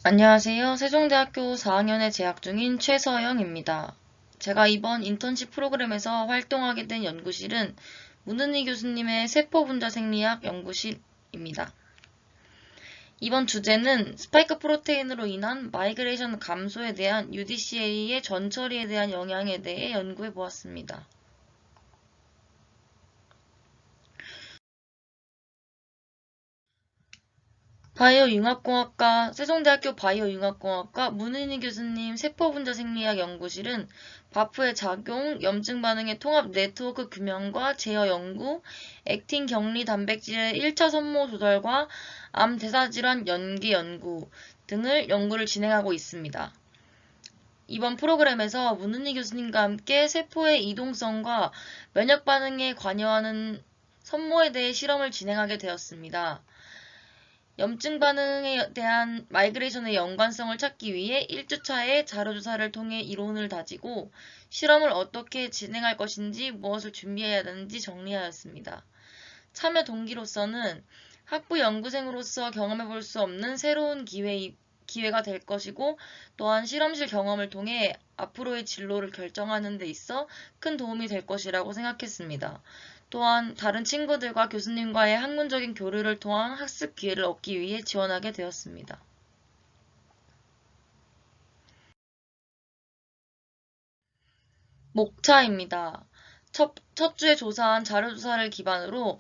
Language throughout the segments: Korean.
안녕하세요. 세종대학교 4학년에 재학 중인 최서영입니다. 제가 이번 인턴십 프로그램에서 활동하게 된 연구실은 문은희 교수님의 세포분자 생리학 연구실입니다. 이번 주제는 스파이크 프로테인으로 인한 마이그레이션 감소에 대한 UDCA의 전처리에 대한 영향에 대해 연구해 보았습니다. 바이오융합공학과, 세종대학교 바이오융합공학과 문은희 교수님 세포분자 생리학 연구실은 바프의 작용, 염증 반응의 통합 네트워크 규명과 제어 연구, 액틴 격리 단백질의 1차 선모 조절과 암 대사질환 연기 연구 등을 연구를 진행하고 있습니다. 이번 프로그램에서 문은희 교수님과 함께 세포의 이동성과 면역 반응에 관여하는 선모에 대해 실험을 진행하게 되었습니다. 염증 반응에 대한 마이그레이션의 연관성을 찾기 위해 1주차에 자료조사를 통해 이론을 다지고 실험을 어떻게 진행할 것인지 무엇을 준비해야 하는지 정리하였습니다. 참여 동기로서는 학부 연구생으로서 경험해 볼 수 없는 새로운 기회가 될 것이고 또한 실험실 경험을 통해 앞으로의 진로를 결정하는 데 있어 큰 도움이 될 것이라고 생각했습니다. 또한 다른 친구들과 교수님과의 학문적인 교류를 통한 학습 기회를 얻기 위해 지원하게 되었습니다. 목차입니다. 첫 주에 조사한 자료조사를 기반으로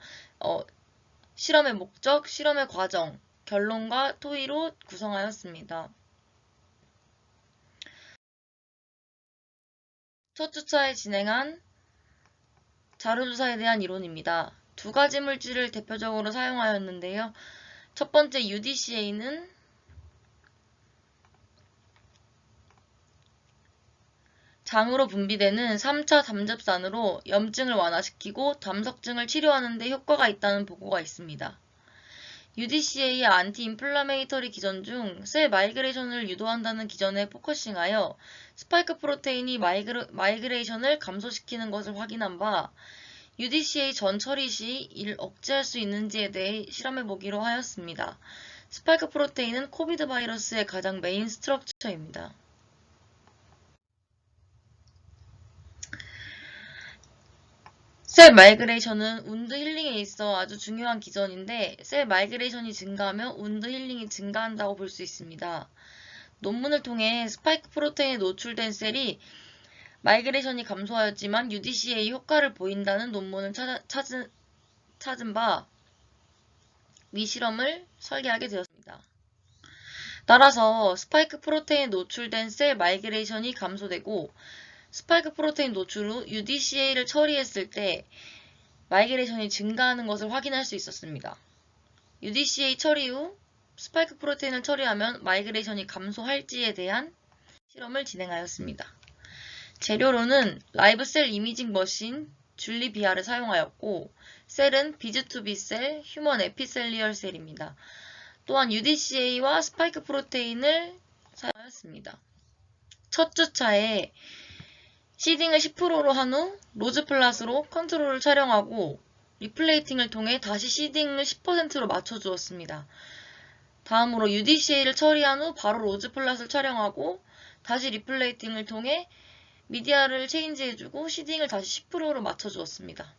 실험의 목적, 실험의 과정, 결론과 토의로 구성하였습니다. 첫 주차에 진행한 자료조사에 대한 이론입니다. 두 가지 물질을 대표적으로 사용하였는데요. 첫 번째 UDCA는 장으로 분비되는 3차 담즙산으로 염증을 완화시키고 담석증을 치료하는 데 효과가 있다는 보고가 있습니다. UDCA의 안티인플라메이터리 기전 중 셀 마이그레이션을 유도한다는 기전에 포커싱하여 스파이크 프로테인이 마이그레이션을 감소시키는 것을 확인한 바 UDCA 전 처리 시 이를 억제할 수 있는지에 대해 실험해보기로 하였습니다. 스파이크 프로테인은 코비드 바이러스의 가장 메인 스트럭처입니다. 셀 마이그레이션은 운드 힐링에 있어 아주 중요한 기전인데 셀 마이그레이션이 증가하면 운드 힐링이 증가한다고 볼 수 있습니다. 논문을 통해 스파이크 프로테인에 노출된 셀이 마이그레이션이 감소하였지만 UDCA 효과를 보인다는 논문을 찾은 바 위 실험을 설계하게 되었습니다. 따라서 스파이크 프로테인에 노출된 셀 마이그레이션이 감소되고 스파이크 프로테인 노출 후 UDCA를 처리했을 때 마이그레이션이 증가하는 것을 확인할 수 있었습니다. UDCA 처리 후 스파이크 프로테인을 처리하면 마이그레이션이 감소할지에 대한 실험을 진행하였습니다. 재료로는 라이브 셀 이미징 머신 줄리비아를 사용하였고 셀은 비즈2비 셀, 휴먼 에피셀리얼 셀입니다. 또한 UDCA와 스파이크 프로테인을 사용하였습니다. 첫 주차에 시딩을 10%로 한 후 로즈플랫으로 컨트롤을 촬영하고 리플레이팅을 통해 다시 시딩을 10%로 맞춰주었습니다. 다음으로 UDCA를 처리한 후 바로 로즈플랫을 촬영하고 다시 리플레이팅을 통해 미디어를 체인지해주고 시딩을 다시 10%로 맞춰주었습니다.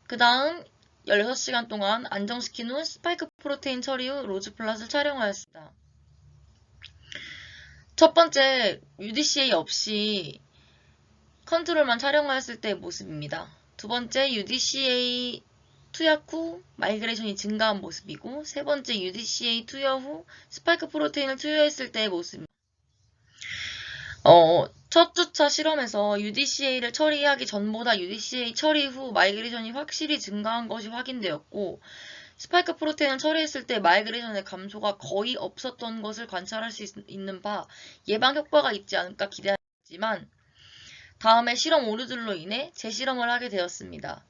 그 다음 16시간 동안 안정시킨 후 스파이크 프로테인 처리 후 로즈플랫을 촬영하였습니다. 첫 번째 UDCA 없이 컨트롤만 촬영하였을 때의 모습입니다. 두 번째 UDCA 투약 후 마이그레이션이 증가한 모습이고 세 번째 UDCA 투여 후 스파이크 프로테인을 투여했을 때의 모습입니다. 첫 주차 실험에서 UDCA를 처리하기 전보다 UDCA 처리 후 마이그레이션이 확실히 증가한 것이 확인되었고 스파이크 프로테인을 처리했을 때 마이그레이션의 감소가 거의 없었던 것을 관찰할 수 있는 바 예방 효과가 있지 않을까 기대하지만 다음에 실험 오류들로 인해 재실험을 하게 되었습니다.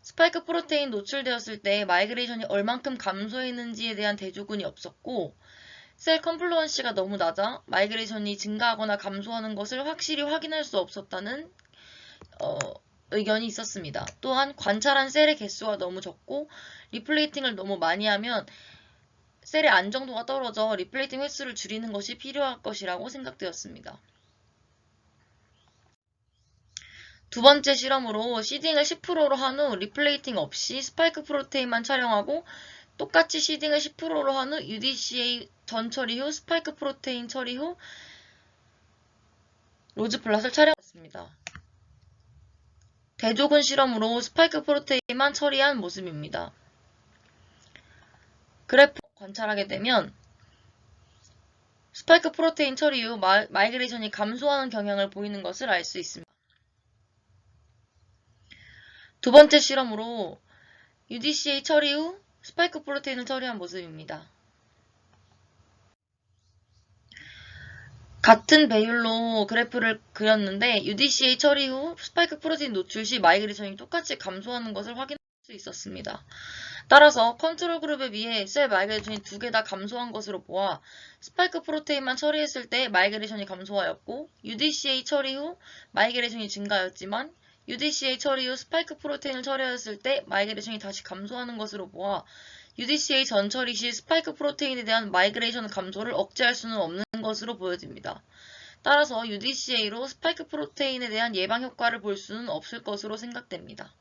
스파이크 프로테인 노출되었을 때 마이그레이션이 얼만큼 감소했는지에 대한 대조군이 없었고 셀 컴플루언시가 너무 낮아 마이그레이션이 증가하거나 감소하는 것을 확실히 확인할 수 없었다는 의견이 있었습니다. 또한 관찰한 셀의 개수가 너무 적고 리플레이팅을 너무 많이 하면 셀의 안정도가 떨어져 리플레이팅 횟수를 줄이는 것이 필요할 것이라고 생각되었습니다. 두 번째 실험으로 시딩을 10%로 한 후 리플레이팅 없이 스파이크 프로테인만 촬영하고 똑같이 시딩을 10%로 한 후 UDCA 전 처리 후 스파이크 프로테인 처리 후 로즈플랫을 촬영했습니다. 대조군 실험으로 스파이크 프로테인만 처리한 모습입니다. 그래프 관찰하게 되면 스파이크 프로테인 처리 후 마이그레이션이 감소하는 경향을 보이는 것을 알 수 있습니다. 두 번째 실험으로 UDCA 처리 후 스파이크 프로테인을 처리한 모습입니다. 같은 배율로 그래프를 그렸는데 UDCA 처리 후 스파이크 프로테인 노출 시 마이그레이션이 똑같이 감소하는 것을 확인할 수 있었습니다. 따라서 컨트롤 그룹에 비해 셀 마이그레이션이 두 개 다 감소한 것으로 보아 스파이크 프로테인만 처리했을 때 마이그레이션이 감소하였고 UDCA 처리 후 마이그레이션이 증가하였지만 UDCA 처리 후 스파이크 프로테인을 처리했을 때 마이그레이션이 다시 감소하는 것으로 보아 UDCA 전 처리 시 스파이크 프로테인에 대한 마이그레이션 감소를 억제할 수는 없는 것으로 보여집니다. 따라서 UDCA로 스파이크 프로테인에 대한 예방 효과를 볼 수는 없을 것으로 생각됩니다.